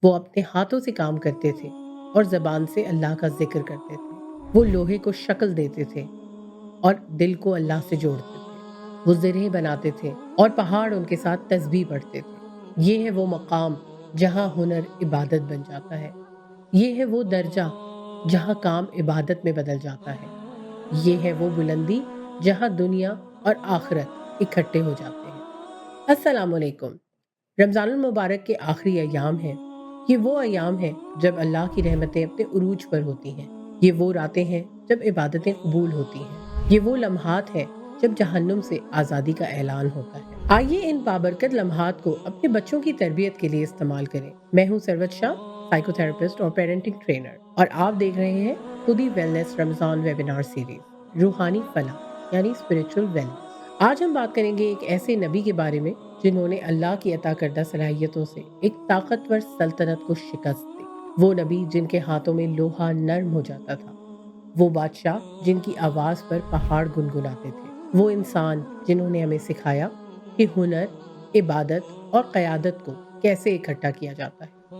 وہ اپنے ہاتھوں سے کام کرتے تھے اور زبان سے اللہ کا ذکر کرتے تھے۔ وہ لوہے کو شکل دیتے تھے اور دل کو اللہ سے جوڑتے تھے۔ وہ زرہیں بناتے تھے اور پہاڑ ان کے ساتھ تسبیح پڑھتے تھے۔ یہ ہے وہ مقام جہاں ہنر عبادت بن جاتا ہے۔ یہ ہے وہ درجہ جہاں کام عبادت میں بدل جاتا ہے۔ یہ ہے وہ بلندی جہاں دنیا اور آخرت اکٹھے ہو جاتے ہیں۔ السلام علیکم۔ رمضان المبارک کے آخری ایام ہیں۔ یہ وہ ایام ہیں جب اللہ کی رحمتیں اپنے عروج پر ہوتی ہیں۔ یہ وہ راتیں ہیں جب عبادتیں قبول ہوتی ہیں۔ یہ وہ لمحات ہیں جب جہنم سے آزادی کا اعلان ہوتا ہے۔ آئیے ان بابرکت لمحات کو اپنے بچوں کی تربیت کے لیے استعمال کریں۔ میں ہوں سروت شاہ، سائیکو تھراپسٹ اور پیرنٹنگ ٹرینر، اور آپ دیکھ رہے ہیں خودی ویلنس رمضان ویبینار سیریز، روحانی فلاح یعنی اسپرچل ویلنس۔ آج ہم بات کریں گے ایک ایسے نبی کے بارے میں جنہوں نے اللہ کی عطا کردہ صلاحیتوں سے ایک طاقتور سلطنت کو شکست دی۔ وہ نبی جن کے ہاتھوں میں لوہا نرم ہو جاتا تھا، وہ بادشاہ جن کی آواز پر پہاڑ گنگناتے تھے، وہ انسان جنہوں نے ہمیں سکھایا کہ ہنر، عبادت اور قیادت کو کیسے اکٹھا کیا جاتا ہے،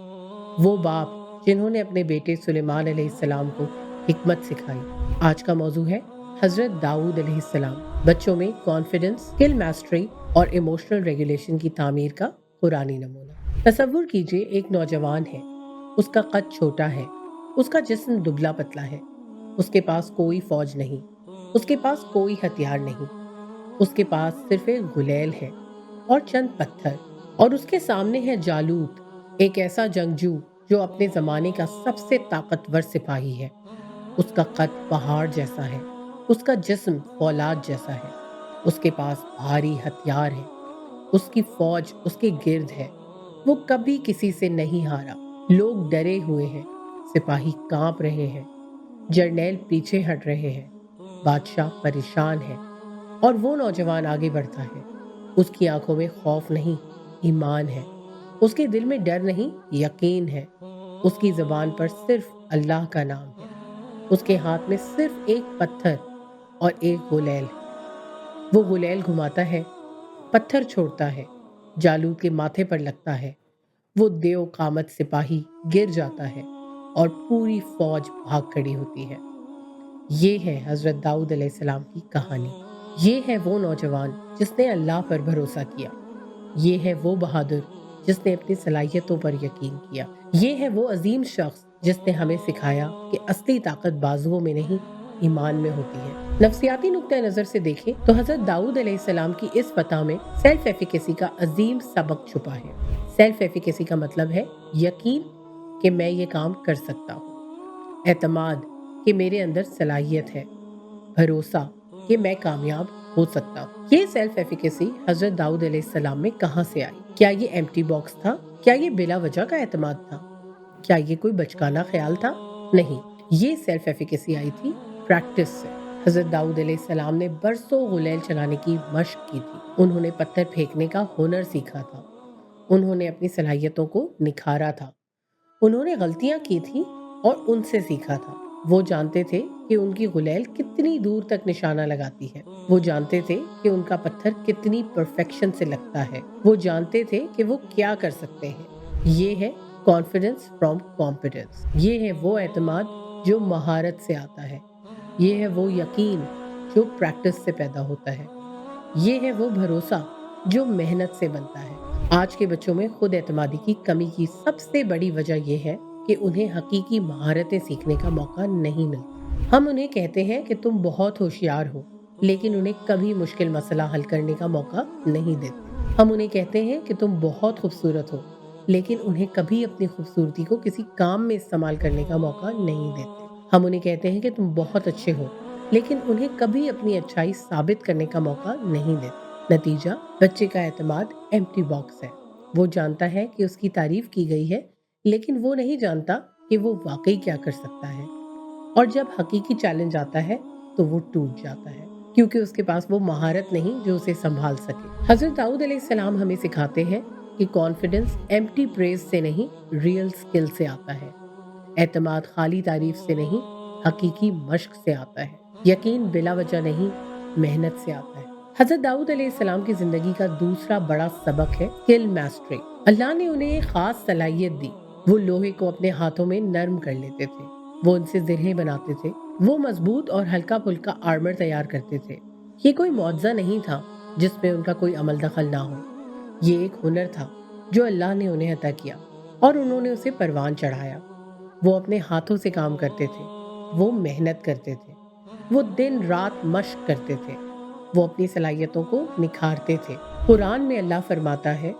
وہ باپ جنہوں نے اپنے بیٹے سلیمان علیہ السلام کو حکمت سکھائی۔ آج کا موضوع ہے حضرت داؤد علیہ السلام، بچوں میں کانفیڈنس، اسکل میسٹری اور ایموشنل ریگولیشن کی تعمیر کا قرآنی نمونہ۔ تصور کیجئے ایک نوجوان ہے، اس کا قد چھوٹا ہے، اس کا جسم دبلا پتلا ہے، اس کے پاس کوئی فوج نہیں، اس کے پاس کوئی ہتھیار نہیں، اس کے پاس صرف ایک غلیل ہے اور چند پتھر، اور اس کے سامنے ہے جالوت، ایک ایسا جنگجو جو اپنے زمانے کا سب سے طاقتور سپاہی ہے۔ اس کا قد پہاڑ جیسا ہے، اس کا جسم فولاد جیسا ہے، اس کے پاس بھاری ہتھیار ہے، اس کی فوج اس کے گرد ہے۔ وہ کبھی کسی سے نہیں ہارا۔ لوگ ڈرے ہوئے ہیں، سپاہی کانپ رہے ہیں، جرنیل پیچھے ہٹ رہے ہیں، بادشاہ پریشان ہے، اور وہ نوجوان آگے بڑھتا ہے۔ اس کی آنکھوں میں خوف نہیں، ایمان ہے۔ اس کے دل میں ڈر نہیں، یقین ہے۔ اس کی زبان پر صرف اللہ کا نام ہے۔ اس کے ہاتھ میں صرف ایک پتھر اور ایک غلیل ہے۔ وہ غلیل گھماتا ہے، پتھر چھوڑتا ہے، جالوت کے ماتھے پر لگتا ہے، وہ دیو قامت سپاہی گر جاتا ہے اور پوری فوج بھاگ کھڑی ہوتی ہے۔ یہ ہے حضرت داؤد علیہ السلام کی کہانی۔ یہ ہے وہ نوجوان جس نے اللہ پر بھروسہ کیا۔ یہ ہے وہ بہادر جس نے اپنی صلاحیتوں پر یقین کیا۔ یہ ہے وہ عظیم شخص جس نے ہمیں سکھایا کہ اصلی طاقت بازوؤں میں نہیں، ایمان میں ہوتی ہے۔ نفسیاتی نقطہ نظر سے دیکھیں تو حضرت داؤد علیہ السلام کی اس فتح میں سیلف ایفیکیسی کا عظیم سبق چھپا ہے۔ سیلف ایفیکیسی کا مطلب ہے یقین کہ میں یہ کام کر سکتا ہوں، اعتماد کہ میرے اندر صلاحیت ہے، بھروسہ کہ میں کامیاب ہو سکتا ہوں۔ یہ سیلف ایفیکیسی حضرت داؤد علیہ السلام میں کہاں سے آئی؟ کیا یہ ایمٹی باکس تھا؟ کیا یہ بلا وجہ کا اعتماد تھا؟ کیا یہ کوئی بچکانہ خیال تھا؟ نہیں، یہ سیلف ایفیکیسی آئی تھی پریکٹس سے۔ حضرت داؤد علیہ السلام نے برسوں غلیل چلانے کی مشق کی تھی۔ انہوں نے پتھر پھینکنے کا ہنر سیکھا تھا۔ انہوں نے اپنی صلاحیتوں کو نکھارا تھا۔ انہوں نے غلطیاں کی تھیں اور ان سے سیکھا تھا۔ وہ جانتے تھے کہ ان کی غلیل کتنی دور تک نشانہ لگاتی ہے۔ وہ جانتے تھے کہ ان کا پتھر کتنی پرفیکشن سے لگتا ہے۔ وہ جانتے تھے کہ وہ کیا کر سکتے ہیں۔ یہ ہے کانفیڈنس فرام کانفیڈنس۔ یہ ہے وہ اعتماد جو مہارت سے آتا ہے۔ یہ ہے وہ یقین جو پریکٹس سے پیدا ہوتا ہے۔ یہ ہے وہ بھروسہ جو محنت سے بنتا ہے۔ آج کے بچوں میں خود اعتمادی کی کمی کی سب سے بڑی وجہ یہ ہے کہ انہیں حقیقی مہارتیں سیکھنے کا موقع نہیں ملتا۔ ہم انہیں کہتے ہیں کہ تم بہت ہوشیار ہو، لیکن انہیں کبھی مشکل مسئلہ حل کرنے کا موقع نہیں دیتے۔ ہم انہیں کہتے ہیں کہ تم بہت خوبصورت ہو، لیکن انہیں کبھی اپنی خوبصورتی کو کسی کام میں استعمال کرنے کا موقع نہیں دیتے۔ ہم انہیں کہتے ہیں کہ تم بہت اچھے ہو، لیکن انہیں کبھی اپنی اچھائی ثابت کرنے کا موقع نہیں دیتے۔ نتیجہ، بچے کا اعتماد ایمٹی باکس ہے۔ وہ جانتا ہے کہ اس کی تعریف کی گئی ہے، لیکن وہ نہیں جانتا کہ وہ واقعی کیا کر سکتا ہے۔ اور جب حقیقی چیلنج آتا ہے تو وہ ٹوٹ جاتا ہے، کیونکہ اس کے پاس وہ مہارت نہیں جو اسے سنبھال سکے۔ حضرت داؤد علیہ السلام ہمیں سکھاتے ہیں کہ کانفیڈنس ایمٹی پریز سے نہیں، ریئل اسکل سے آتا ہے۔ اعتماد خالی تعریف سے نہیں، حقیقی مشق سے آتا ہے۔ یقین بلا وجہ نہیں، محنت سے آتا ہے۔ حضرت داؤد علیہ السلام کی زندگی کا دوسرا بڑا سبق ہے اسکل میسٹری۔ اللہ نے انہیں ایک خاص صلاحیت دی، वो लोहे को अपने हाथों में नर्म कर लेते थे, वो उनसे ज़िरहें बनाते थे, वो मजबूत और हल्का-फुल्का आर्मर तैयार करते थे। ये कोई मुआवज़ा नहीं था जिसमें उनका कोई अमल दखल ना हो। ये एक हुनर था जो अल्लाह ने उन्हें अता किया और उन्होंने उसे परवान चढ़ाया। वो अपने हाथों से काम करते थे, वो मेहनत करते थे, वो दिन रात मश्क करते थे, वो अपनी सलाहियतों को निखारते थे। कुरान में अल्लाह फरमाता है,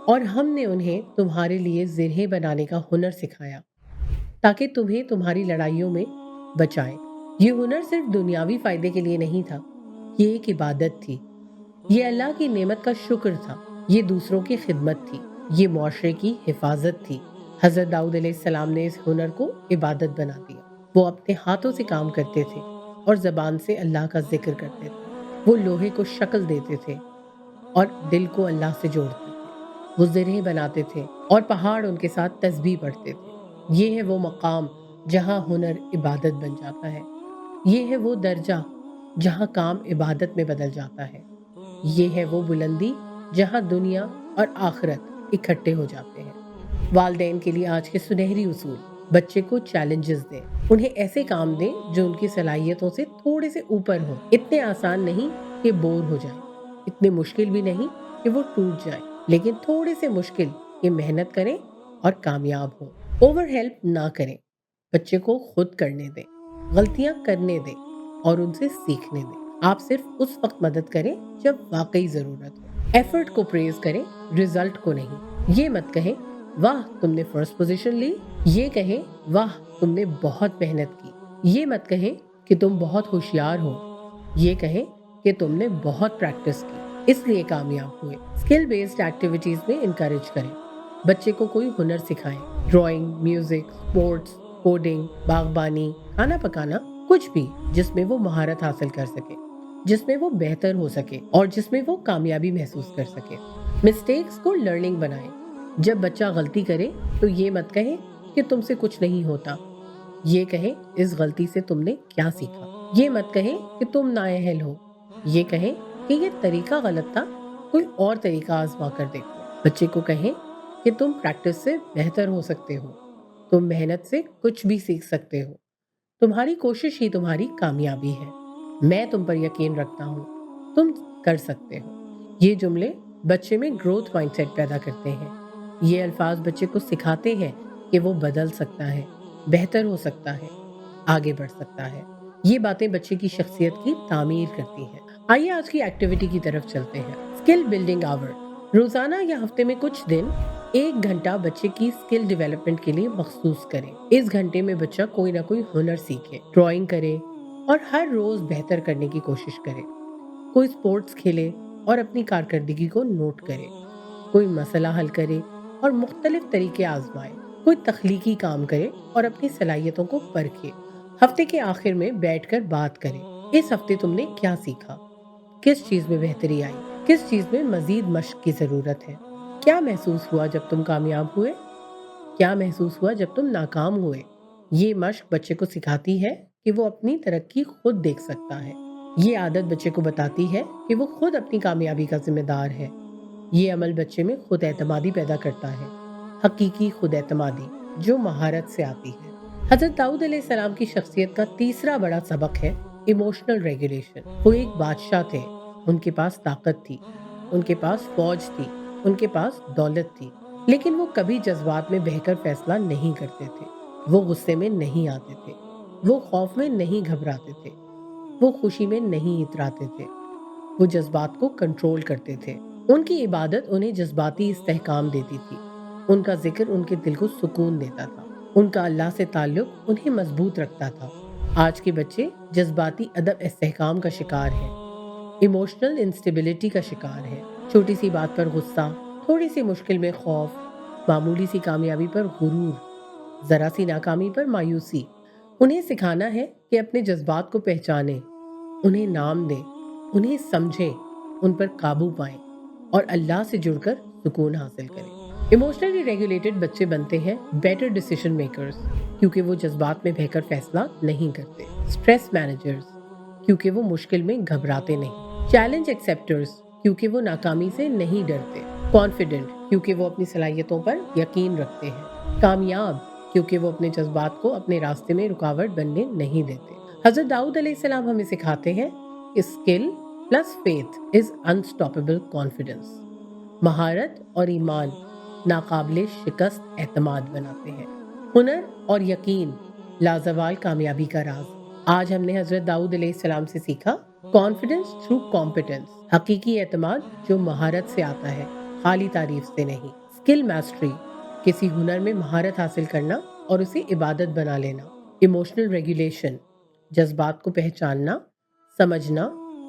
और हमने उन्हें तुम्हारे लिए ज़िरहें बनाने का हुनर सिखाया ताकि तुम्हें तुम्हारी लड़ाइयों में बचाएं। ये हुनर सिर्फ दुनियावी फायदे के लिए नहीं था, ये एक इबादत थी, ये अल्लाह की नेमत का शुक्र था, ये दूसरों की खिदमत थी, ये मुआशरे की हिफाजत थी। हज़रत दाऊद अलैहिस्सलाम ने इस हुनर को इबादत बना दिया। वो अपने हाथों से काम करते थे और ज़बान से अल्लाह का जिक्र करते थे। वो लोहे को शक्ल देते थे और दिल को अल्लाह से जोड़ते थे। वो ज़िरहें बनाते थे और पहाड़ उनके साथ तस्बीह पढ़ते थे। ये है वो मकाम जहाँ हुनर इबादत बन जाता है। ये है वो दर्जा जहाँ काम इबादत में बदल जाता है। ये है वो बुलंदी जहाँ दुनिया और आखिरत इकट्ठे हो जाते हैं। वालिदैन के लिए आज के सुनहरी उसूल: बच्चे को चैलेंजेस दें, उन्हें ऐसे काम दें जो उनकी सलाहियतों से थोड़े से ऊपर हो। इतने आसान नहीं कि बोर हो जाए, इतने मुश्किल भी नहीं कि वो टूट जाए, लेकिन थोड़े से मुश्किल कि मेहनत करें और कामयाब हो। ओवर हेल्प ना करें, बच्चे को खुद करने दें, गलतियां करने दें और उनसे सीखने दें। आप सिर्फ उस वक्त मदद करें जब वाकई जरूरत हो। एफर्ट को प्रेज करें, रिजल्ट को नहीं। ये मत कहें वाह तुमने फर्स्ट पोजीशन ली, ये कहें वाह तुमने बहुत मेहनत की। ये मत कहें कि तुम बहुत होशियार हो, ये कहें कि तुमने बहुत प्रैक्टिस की इसलिए कामयाब हुए। स्किल बेस्ड एक्टिविटीज में इनकरेज करें, बच्चे को कोई हुनर सिखाएं, ड्राइंग, म्यूजिक, स्पोर्ट्स, कोडिंग, बागबानी, खाना पकाना, कुछ भी जिसमें वो महारत हासिल कर सके, जिसमें वो बेहतर हो सके और जिसमें वो कामयाबी महसूस कर सके। मिस्टेक्स को लर्निंग बनाएं। जब बच्चा गलती करे तो ये मत कहें कि तुमसे कुछ नहीं होता, ये कहें इस गलती से तुमने क्या सीखा। ये मत कहें कि तुम नाअहल हो, ये कहें कि ये तरीका गलत था, कोई और तरीका आजमा कर देखो। बच्चे को कहें कि तुम प्रैक्टिस से बेहतर हो सकते हो, तुम मेहनत से कुछ भी सीख सकते हो, तुम्हारी कोशिश ही तुम्हारी कामयाबी है, मैं तुम पर यकीन रखता हूँ, तुम कर सकते हो। ये जुमले बच्चे में ग्रोथ माइंडसेट पैदा करते हैं। ये अल्फाज बच्चे को सिखाते हैं कि वो बदल सकता है, बेहतर हो सकता है, आगे बढ़ सकता है। ये बातें बच्चे की शख्सियत की तामीर करती हैं। आइए आज की एक्टिविटी की तरफ चलते हैं। Skill building hour. रोजाना या हफ्ते में कुछ दिन 1 घंटा बच्चे की स्किल डेवलपमेंट के लिए मखसूस करें। इस घंटे में बच्चा कोई ना कोई हुनर सीखे, ड्राइंग करे और हर रोज बेहतर करने की कोशिश करे। कोई स्पोर्ट्स खेले और अपनी कारकर्दगी को नोट करे। कोई मसला हल करे और मुख्तलिफ तरीके आजमाए। कोई तख्लीकी काम करे और अपनी सलाहियतों को परखे। हफ्ते के आखिर में बैठकर बात करें, इस हफ्ते तुमने क्या सीखा, किस चीज में बेहतरी आई, किस चीज में मजीद मशक की जरूरत है, क्या महसूस हुआ जब तुम कामयाब हुए, क्या महसूस हुआ जब तुम नाकाम हुए। ये मशक बच्चे को सिखाती है कि वो अपनी तरक्की खुद देख सकता है। ये आदत बच्चे को बताती है कि वो खुद अपनी कामयाबी का जिम्मेदार है। ये अमल बच्चे में खुद एतमादी पैदा करता है, हकीकी खुद एतमादी जो महारत से आती है। हजरत दाऊद अलैहिस्सलाम की शख्सियत का तीसरा बड़ा सबक है इमोशनल रेगुलेशन। वो एक बादशाह थे, उनके पास ताकत थी, उनके पास फौज थी, उनके पास दौलत थी, लेकिन वो कभी जज्बात में बहकर फैसला नहीं करते थे। वो गुस्से में नहीं आते थे, वो खौफ में नहीं घबराते थे, वो खुशी में नहीं इतराते थे, वो जज्बात को कंट्रोल करते थे। उनकी इबादत उन्हें जज्बाती इस्तेहकाम देती थी, उनका जिक्र उनके दिल को सुकून देता था, उनका अल्लाह से ताल्लुक उन्हें मजबूत रखता था। आज के बच्चे जज्बाती अदब इस्तेहकाम का शिकार हैं, इमोशनल इंस्टेबिलिटी का शिकार है। छोटी सी बात पर गुस्सा, थोड़ी सी मुश्किल में खौफ, मामूली सी कामयाबी पर गुरूर, जरा सी नाकामी पर मायूसी। उन्हें सिखाना है कि अपने जज्बात को पहचानें, उन्हें नाम दें, उन्हें समझें, उन पर काबू पाएं और अल्लाह से जुड़कर सुकून हासिल करें। इमोशनली रेगुलेटेड बच्चे बनते हैं बेटर डिसीजन मेकर्स, क्योंकि वो जज्बात में बहकर फैसला नहीं करते। स्ट्रेस मैनेजर्स, क्योंकि वो मुश्किल में घबराते नहीं। चैलेंज एक्सेप्टर्स, क्योंकि वो नाकामी से नहीं डरते। कॉन्फिडेंट क्योंकि वो अपनी सलाहियतों पर यकीन रखते हैं। कामयाब क्योंकि वो अपने जज्बात को अपने रास्ते में रुकावट बनने नहीं देते। हजरत दाऊद अलैहिस्सलाम हमें सिखाते हैं कि skill plus faith is unstoppable confidence. महारत और ईमान नाकाबिले शिकस्त एतमाद बनाते हैं। हुनर और यकीन लाजवाल कामयाबी का राज। आज हमने हजरत दाऊद अलैहिस्सलाम से सीखा कॉन्फिडेंस थ्रू कॉम्पिटेंस, हकीकी एतमाद जो महारत से आता है, खाली तारीफ से नहीं। स्किल मास्टरी किसी हुनर में महारत हासिल करना और उसे इबादत बना लेना। इमोशनल रेगुलेशन जज्बात को पहचानना, समझना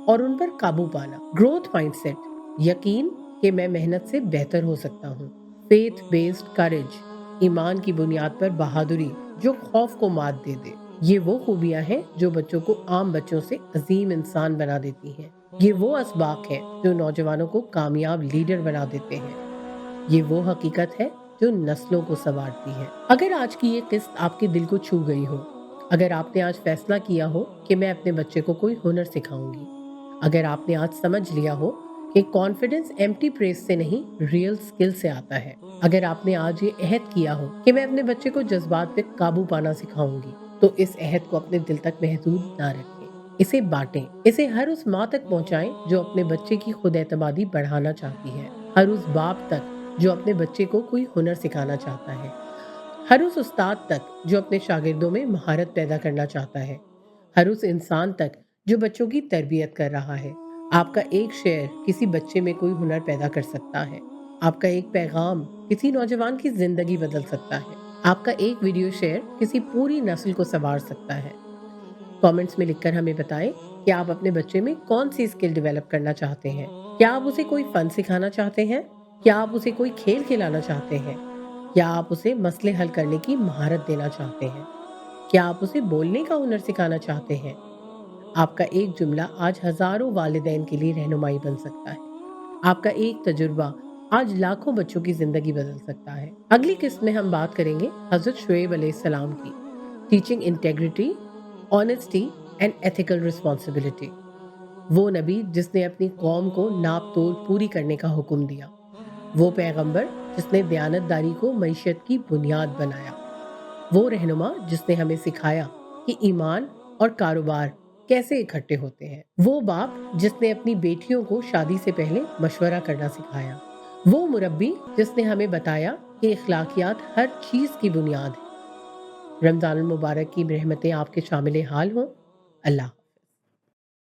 और उन पर काबू पाना। ग्रोथ माइंडसेट यकीन कि मैं मेहनत से बेहतर हो सकता हूँ। फेथ बेस्ड करेज ईमान की बुनियाद पर बहादुरी जो खौफ को मात दे दे। ये वो खूबियां हैं जो बच्चों को आम बच्चों से अजीम इंसान बना देती हैं। ये वो असबाक है जो नौजवानों को कामयाब लीडर बना देते हैं। ये वो हकीकत है जो नस्लों को संवारती है। अगर आज की ये किस्त आपके दिल को छू गई हो, अगर आपने आज फैसला किया हो कि मैं अपने बच्चे को कोई हुनर सिखाऊंगी, अगर आपने आज समझ लिया हो कि कॉन्फिडेंस एम्प्टी प्रेस से नहीं रियल स्किल से आता है, अगर आपने आज ये अहद किया हो कि मैं अपने बच्चे को जज्बात पे काबू पाना सिखाऊंगी, तो इस अहद को अपने दिल तक महदूद ना रखें। इसे बांटें, इसे हर उस माँ तक पहुंचाएं जो अपने बच्चे की खुद एतमादी बढ़ाना चाहती है, हर उस बाप तक जो अपने बच्चे को कोई हुनर सिखाना चाहता है, हर उस उस्ताद तक जो अपने शागिर्दों में महारत पैदा करना चाहता है, हर उस इंसान तक जो बच्चों की तरबियत कर रहा है। आपका एक शेयर किसी बच्चे में कोई हुनर पैदा कर सकता है। आपका एक पैगाम किसी नौजवान की जिंदगी बदल सकता है। आपका एक वीडियो शेयर किसी पूरी नस्ल को संवार सकता है। कमेंट्स में लिखकर हमें बताएं कि आप अपने बच्चे में कौन सी स्किल डेवलप करना चाहते हैं। क्या आप उसे कोई फन सिखाना चाहते हैं? क्या आप उसे कोई खेल खिलाना चाहते हैं? क्या आप उसे मसले हल करने की महारत देना चाहते हैं? क्या आप उसे बोलने का हुनर सिखाना चाहते हैं? आपका एक जुमला आज हजारों वालिदैन के लिए रहनुमाई बन सकता है। आपका एक तजुर्बा आज लाखों बच्चों की जिंदगी बदल सकता है। अगली किस्त में हम बात करेंगे हजरत शुएब अलैहिस्सलाम की, teaching integrity, honesty and ethical responsibility. वो नबी जिसने अपनी कौम को नाप तोल पूरी करने का हुक्म दिया। वो पैगंबर जिसने दयानतदारी को मईशत की बुनियाद बनाया। वो रहनुमा जिसने हमें सिखाया कि ईमान और कारोबार कैसे इकट्ठे होते हैं। वो बाप जिसने अपनी बेटियों को शादी से पहले मशवरा करना सिखाया। वो मुरब्बी जिसने हमें बताया कि इखलाकियात हर चीज की बुनियाद है। रमजान मुबारक की रहमतें आपके शामिल हाल हों। अल्लाह।